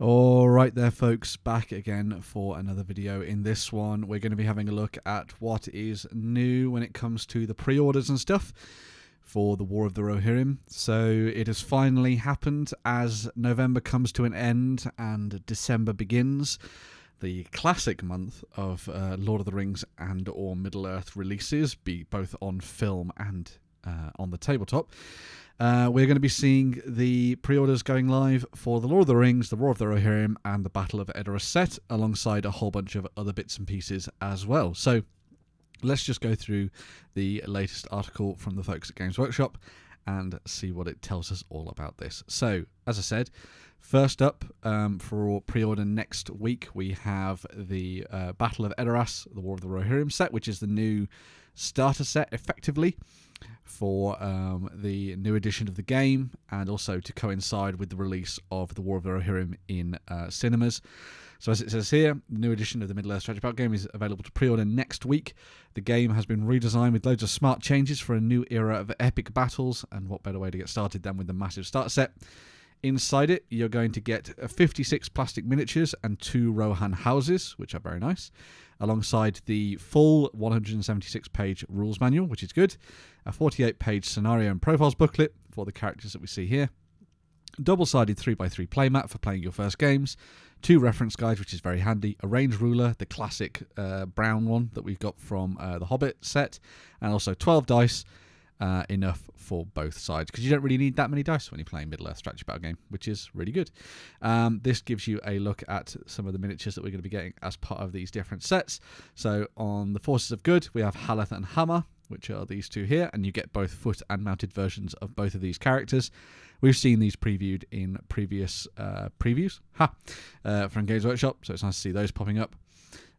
All right there, folks, back again for another video. In this one, we're going to be having a look at what is new when it comes to the pre-orders and stuff for the War of the Rohirrim. So it has finally happened as November comes to an end and December begins. The classic month of Lord of the Rings and or Middle-earth releases, be both on film and on the tabletop. We're going to be seeing the pre-orders going live for the Lord of the Rings, the War of the Rohirrim, and the Battle of Edoras set, alongside a whole bunch of other bits and pieces as well. So let's just go through the latest article from the folks at Games Workshop and see what it tells us all about this. So, as I said, first up for pre-order next week, we have the Battle of Edoras, the War of the Rohirrim set, which is the new starter set, effectively, for the new edition of the game, and also to coincide with the release of the War of the Rohirrim in cinemas. So as it says here, the new edition of the Middle-earth strategy battle game is available to pre-order next week. The game has been redesigned with loads of smart changes for a new era of epic battles, and what better way to get started than with the massive starter set. Inside it, you're going to get 56 plastic miniatures and 2 Rohan houses, which are very nice, alongside the full 176-page rules manual, which is good, a 48-page scenario and profiles booklet for the characters that we see here, double-sided 3x3 playmat for playing your first games, 2 reference guides, which is very handy, a range ruler, the classic brown one that we've got from the Hobbit set, and also 12 dice, enough for both sides, because you don't really need that many dice when you're playing Middle-earth strategy battle game, which is really good. This gives you a look at some of the miniatures that we're going to be getting as part of these different sets. So on the Forces of Good, we have Haleth and Hammer, which are these two here, and you get both foot and mounted versions of both of these characters. We've seen these previewed in previous previews from Games Workshop, so it's nice to see those popping up.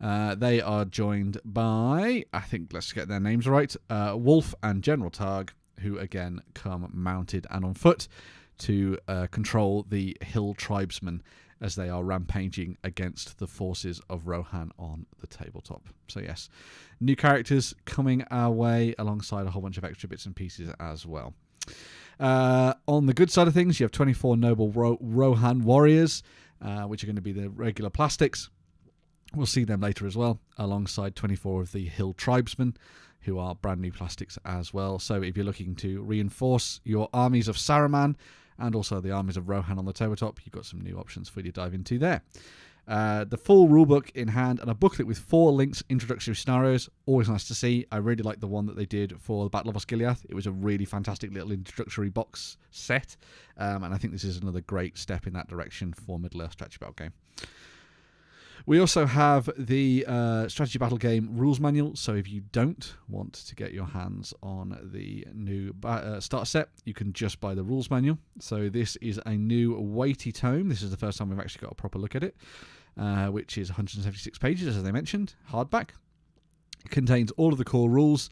They are joined by, I think, let's get their names right, Wolf and General Targ, who again come mounted and on foot to control the hill tribesmen as they are rampaging against the forces of Rohan on the tabletop. So yes, new characters coming our way alongside a whole bunch of extra bits and pieces as well. On the good side of things, you have 24 noble Rohan warriors, which are going to be the regular plastics. We'll see them later as well, alongside 24 of the hill tribesmen, who are brand new plastics as well. So if you're looking to reinforce your armies of Saruman and also the armies of Rohan on the tabletop, you've got some new options for you to dive into there. The full rulebook in hand and a booklet with 4 links, introductory scenarios. Always nice to see. I really like the one that they did for the Battle of Osgiliath. It was a really fantastic little introductory box set, and I think this is another great step in that direction for Middle-earth strategy battle game. We also have the strategy battle game rules manual, so if you don't want to get your hands on the new starter set, you can just buy the rules manual. So this is a new weighty tome. This is the first time we've actually got a proper look at it, which is 176 pages, as I mentioned, hardback. It contains all of the core rules,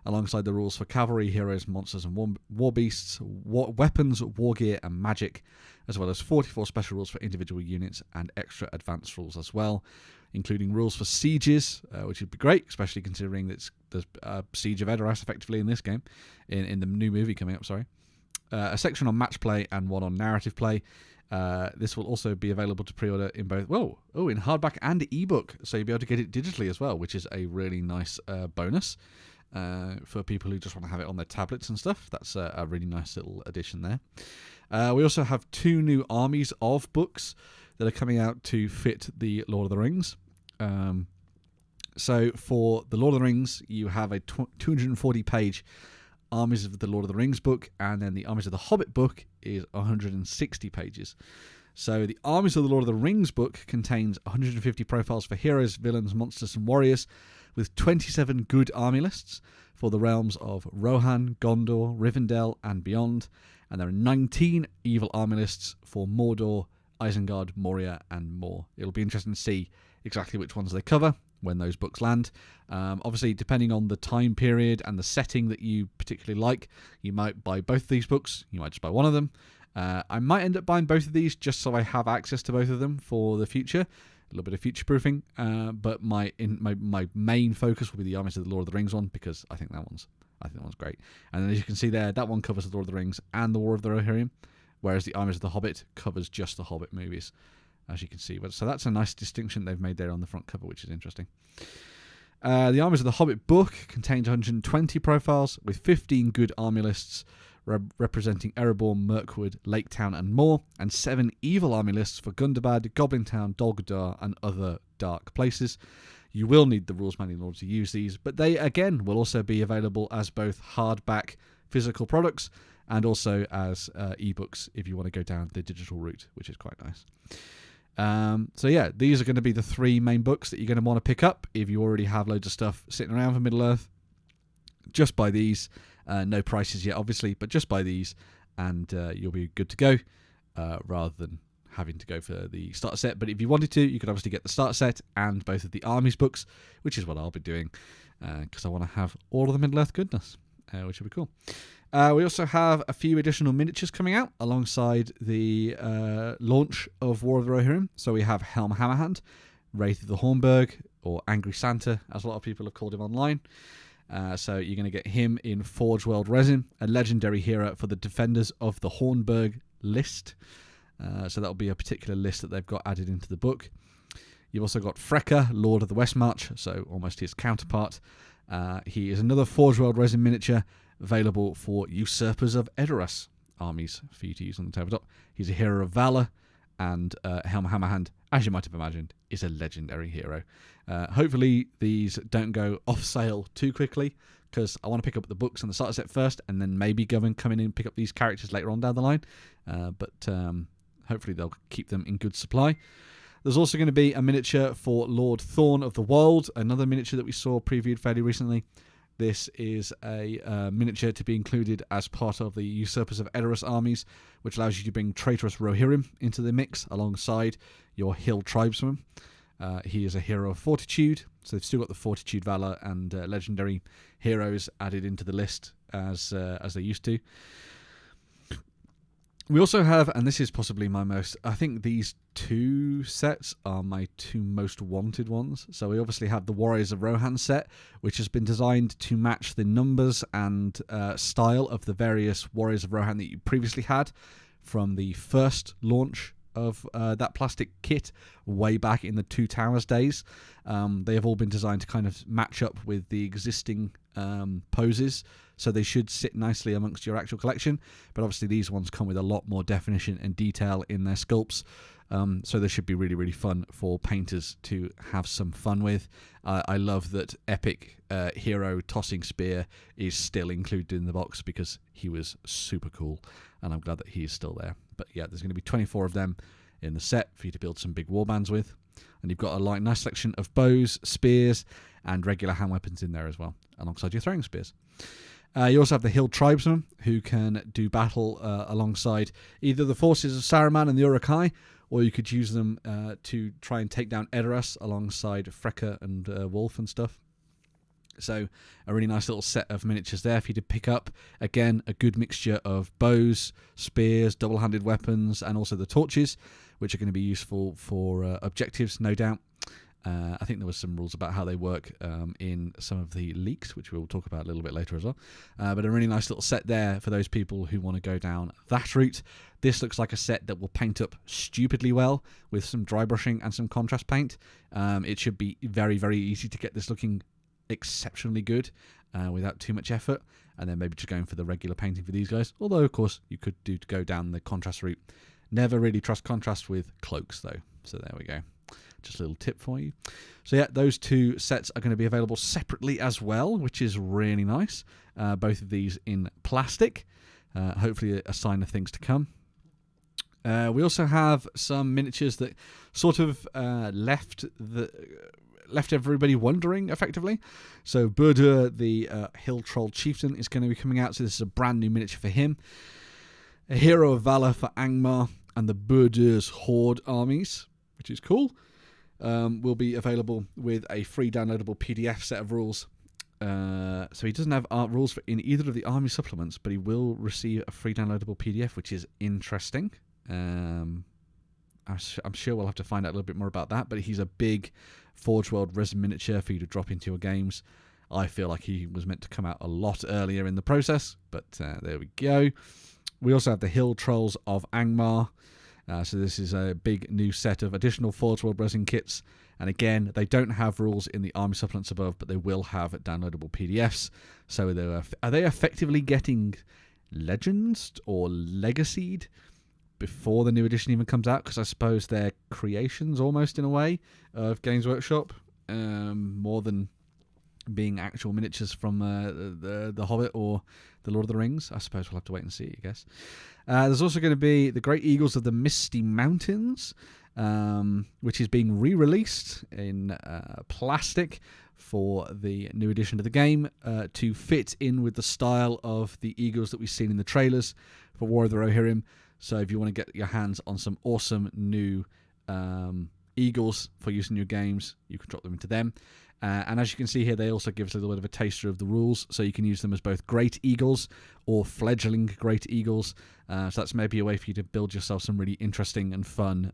alongside the rules for cavalry, heroes, monsters, and war beasts, weapons, war gear, and magic, as well as 44 special rules for individual units and extra advanced rules as well, including rules for sieges, which would be great, especially considering that there's a Siege of Edoras effectively in this game, in the new movie coming up, sorry. A section on match play and one on narrative play. This will also be available to pre-order in both, in hardback and ebook, so you'll be able to get it digitally as well, which is a really nice bonus. For people who just want to have it on their tablets and stuff. That's a really nice little addition there. We also have 2 new armies of books that are coming out to fit the Lord of the Rings. So for the Lord of the Rings, you have a 240-page Armies of the Lord of the Rings book, and then the Armies of the Hobbit book is 160 pages. So the Armies of the Lord of the Rings book contains 150 profiles for heroes, villains, monsters, and warriors, with 27 good army lists for the realms of Rohan, Gondor, Rivendell, and beyond. And there are 19 evil army lists for Mordor, Isengard, Moria, and more. It'll be interesting to see exactly which ones they cover when those books land. Obviously, depending on the time period and the setting that you particularly like, you might buy both of these books. You might just buy one of them. I might end up buying both of these just so I have access to both of them for the future. A little bit of future-proofing, but my main focus will be the Armies of the Lord of the Rings one, because I think that one's great. And then as you can see there, that one covers the Lord of the Rings and the War of the Rohirrim, whereas the Armies of the Hobbit covers just the Hobbit movies. as you can see. But so that's a nice distinction they've made there on the front cover, which is interesting. The Armies of the Hobbit book contains 120 profiles with 15 good army lists representing Erebor, Mirkwood, Lake Town and more, and 7 evil army lists for Gundabad, Goblin Town, Dol Guldur and other dark places. You will need the rules manual in order to use these, but they again will also be available as both hardback physical products and also as ebooks if you want to go down the digital route, which is quite nice. So yeah, these are going to be the 3 main books that you're going to want to pick up if you already have loads of stuff sitting around for Middle-earth. Just buy these. No prices yet, obviously, but just buy these and you'll be good to go rather than having to go for the starter set. But if you wanted to, you could obviously get the starter set and both of the armies books, which is what I'll be doing because I want to have all of the Middle-earth goodness, which will be cool. We also have a few additional miniatures coming out alongside the launch of War of the Rohirrim. So we have Helm Hammerhand, Wraith of the Hornburg, or Angry Santa, as a lot of people have called him online. So you're going to get him in Forge World Resin, a legendary hero for the Defenders of the Hornburg list. So that'll be a particular list that they've got added into the book. You've also got Frecker, Lord of the Westmarch, so almost his counterpart. He is another Forge World Resin miniature available for Usurpers of Edoras armies for you to use on the tabletop. He's a hero of valor, and Helm Hammerhand, as you might have imagined, is a legendary hero. Hopefully these don't go off sale too quickly, because I want to pick up the books and the starter set first, and then maybe come in and pick up these characters later on down the line. But hopefully they'll keep them in good supply. There's also going to be a miniature for Lord Thorn of the Wold, another miniature that we saw previewed fairly recently. This is a miniature to be included as part of the Usurpers of Edoras armies, which allows you to bring traitorous Rohirrim into the mix alongside your hill tribesmen. He is a hero of fortitude, so they've still got the fortitude, valor, and legendary heroes added into the list as they used to. We also have, and this is possibly my most, I think these 2 sets are my 2 most wanted ones. So we obviously have the Warriors of Rohan set, which has been designed to match the numbers and style of the various Warriors of Rohan that you previously had from the first launch of that plastic kit way back in the Two Towers days. They have all been designed to kind of match up with the existing poses, so they should sit nicely amongst your actual collection. But obviously these ones come with a lot more definition and detail in their sculpts, so they should be really, really fun for painters to have some fun with. I love that epic hero tossing spear is still included in the box because he was super cool, and I'm glad that he is still there. But yeah, there's going to be 24 of them in the set for you to build some big warbands with. And you've got a nice selection of bows, spears, and regular hand weapons in there as well, alongside your throwing spears. You also have the Hill Tribesmen, who can do battle alongside either the forces of Saruman and the Uruk-hai, or you could use them to try and take down Edoras alongside Frecker and Wolf and stuff. So a really nice little set of miniatures there for you to pick up. Again, a good mixture of bows, spears, double-handed weapons, and also the torches, which are going to be useful for objectives, no doubt. I think there was some rules about how they work in some of the leaks, which we'll talk about a little bit later as well. But a really nice little set there for those people who want to go down that route. This looks like a set that will paint up stupidly well with some dry brushing and some contrast paint. It should be very, very easy to get this looking exceptionally good without too much effort, and then maybe just going for the regular painting for these guys. Although, of course, you could go down the contrast route. Never really trust contrast with cloaks, though. So there we go. Just a little tip for you. So yeah, those 2 sets are going to be available separately as well, which is really nice. Both of these in plastic. Hopefully a sign of things to come. We also have some miniatures that sort of left everybody wondering, effectively. So Burdur, the Hill Troll Chieftain, is going to be coming out. So this is a brand new miniature for him. A hero of valor for Angmar and the Burdur's Horde armies, which is cool. Will be available with a free downloadable PDF set of rules. So he doesn't have rules in either of the army supplements, but he will receive a free downloadable PDF, which is interesting. I'm sure we'll have to find out a little bit more about that, but he's a big Forge World Resin miniature for you to drop into your games. I feel like he was meant to come out a lot earlier in the process, but there we go. We also have the Hill Trolls of Angmar. So this is a big new set of additional Forge World Resin kits. And again, they don't have rules in the army supplements above, but they will have downloadable PDFs. So are they effectively getting Legends or Legacied before the new edition even comes out? Because I suppose they're creations almost in a way of Games Workshop, more than being actual miniatures from the Hobbit or the Lord of the Rings. I suppose we'll have to wait and see, I guess. There's also going to be the Great Eagles of the Misty Mountains, which is being re-released in plastic for the new edition of the game to fit in with the style of the eagles that we've seen in the trailers for War of the Rohirrim. So if you want to get your hands on some awesome new eagles for use in your games, you can drop them into them. And as you can see here, they also give us a little bit of a taster of the rules, so you can use them as both great eagles or fledgling great eagles. So that's maybe a way for you to build yourself some really interesting and fun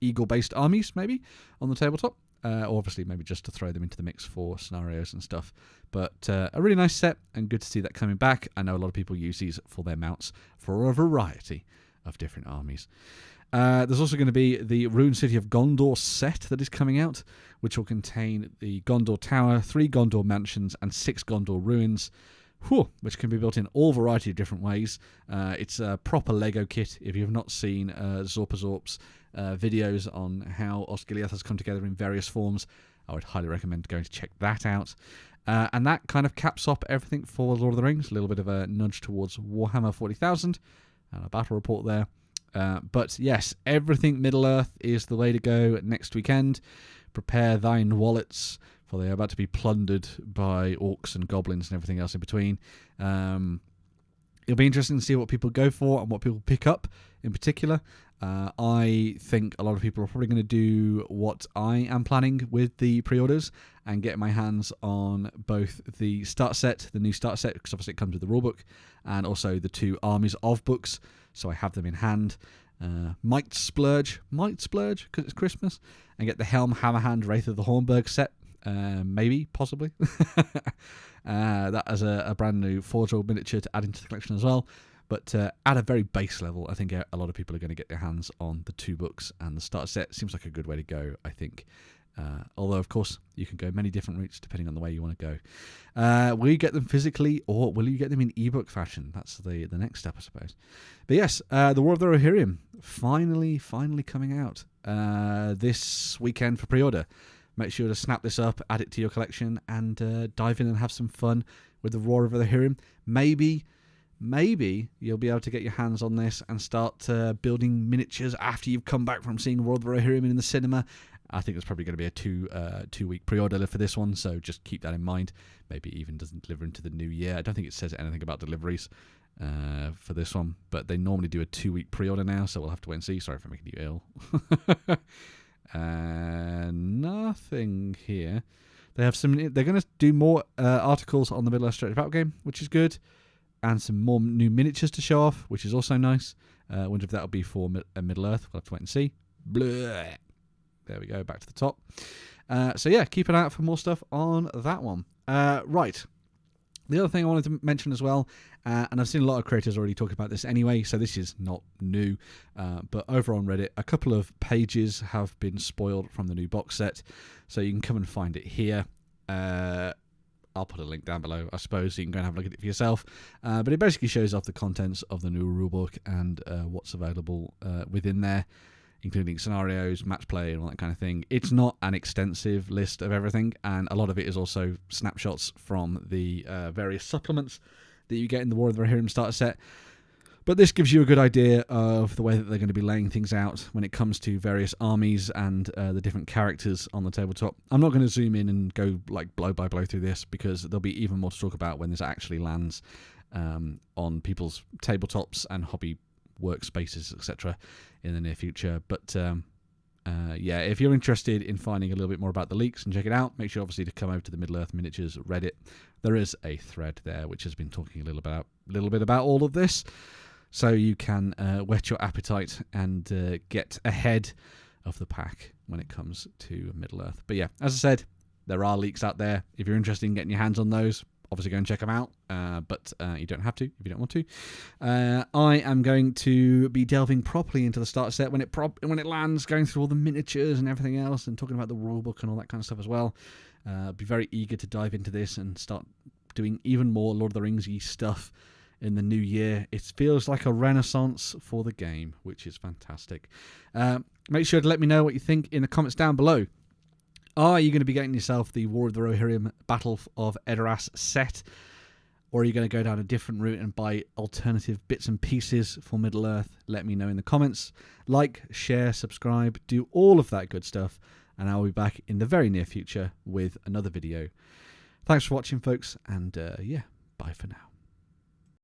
eagle-based armies, maybe, on the tabletop. Or obviously maybe just to throw them into the mix for scenarios and stuff. But a really nice set, and good to see that coming back. I know a lot of people use these for their mounts for a variety of different armies. There's also going to be the Rune City of Gondor set that is coming out, which will contain the Gondor Tower, 3 Gondor mansions, and 6 Gondor ruins, which can be built in all variety of different ways. It's a proper Lego kit. If you've not seen Zorpazorp's videos on how Osgiliath has come together in various forms, I would highly recommend going to check that out. And that kind of caps up everything for Lord of the Rings. A little bit of a nudge towards Warhammer 40,000 and a battle report there. But yes, everything Middle-earth is the way to go next weekend. Prepare thine wallets, for they are about to be plundered by orcs and goblins and everything else in between. It'll be interesting to see what people go for and what people pick up in particular. I think a lot of people are probably going to do what I am planning with the pre-orders and get my hands on both the start set, the new start set, because obviously it comes with the rulebook, and also the 2 Armies of books, so I have them in hand. Might splurge, because it's Christmas, and get the Helm Hammerhand Wraith of the Hornburg set, maybe, possibly. That as a brand new Forge World miniature to add into the collection as well. But at a very base level, I think a lot of people are going to get their hands on the 2 books, and the starter set seems like a good way to go, I think. Although, of course, you can go many different routes depending on the way you want to go. Will you get them physically, or will you get them in ebook fashion? That's the next step, I suppose. But yes, the War of the Rohirrim finally coming out this weekend for pre-order. Make sure to snap this up, add it to your collection, and dive in and have some fun with the War of the Rohirrim. Maybe you'll be able to get your hands on this and start building miniatures after you've come back from seeing War of the Rohirrim in the cinema. I think there's probably going to be a 2-week pre-order for this one, so just keep that in mind. Maybe it even doesn't deliver into the new year. I don't think it says anything about deliveries for this one, but they normally do a 2-week pre-order now, so we'll have to wait and see. Sorry for making you ill. Nothing here. They're going to do more articles on the Middle-earth Strategy Battle game, which is good, and some more new miniatures to show off, which is also nice. Wonder if that'll be for Middle-earth. We'll have to wait and see. Blah. There we go, back to the top. So yeah, keep an eye out for more stuff on that one. Right. The other thing I wanted to mention as well, and I've seen a lot of creators already talking about this anyway, so this is not new, but over on Reddit, a couple of pages have been spoiled from the new box set, so you can come and find it here. I'll put a link down below, I suppose, so you can go and have a look at it for yourself. But it basically shows off the contents of the new rulebook and what's available within there, including scenarios, match play, and all that kind of thing. It's not an extensive list of everything, and a lot of it is also snapshots from the various supplements that you get in the War of the Rohirrim starter set. But this gives you a good idea of the way that they're going to be laying things out when it comes to various armies and the different characters on the tabletop. I'm not going to zoom in and go like blow by blow through this, because there'll be even more to talk about when this actually lands on people's tabletops and hobby workspaces, etc. in the near future. But yeah, if you're interested in finding a little bit more about the leaks and check it out, make sure obviously to come over to the Middle-earth Miniatures Reddit. There is a thread there which has been talking a little bit about all of this, so you can whet your appetite and get ahead of the pack when it comes to Middle-earth. But yeah, as I said, there are leaks out there. If you're interested in getting your hands on those, obviously go and check them out, but you don't have to if you don't want to. I am going to be delving properly into the starter set when it lands, going through all the miniatures and everything else, and talking about the rulebook and all that kind of stuff as well. I'll be very eager to dive into this and start doing even more Lord of the Rings-y stuff in the new year. It feels like a renaissance for the game, which is fantastic. Make sure to let me know what you think in the comments down below. Are you going to be getting yourself the War of the Rohirrim Battle of Edoras set? Or are you going to go down a different route and buy alternative bits and pieces for Middle-earth? Let me know in the comments. Like, share, subscribe, do all of that good stuff. And I'll be back in the very near future with another video. Thanks for watching, folks. And yeah, bye for now.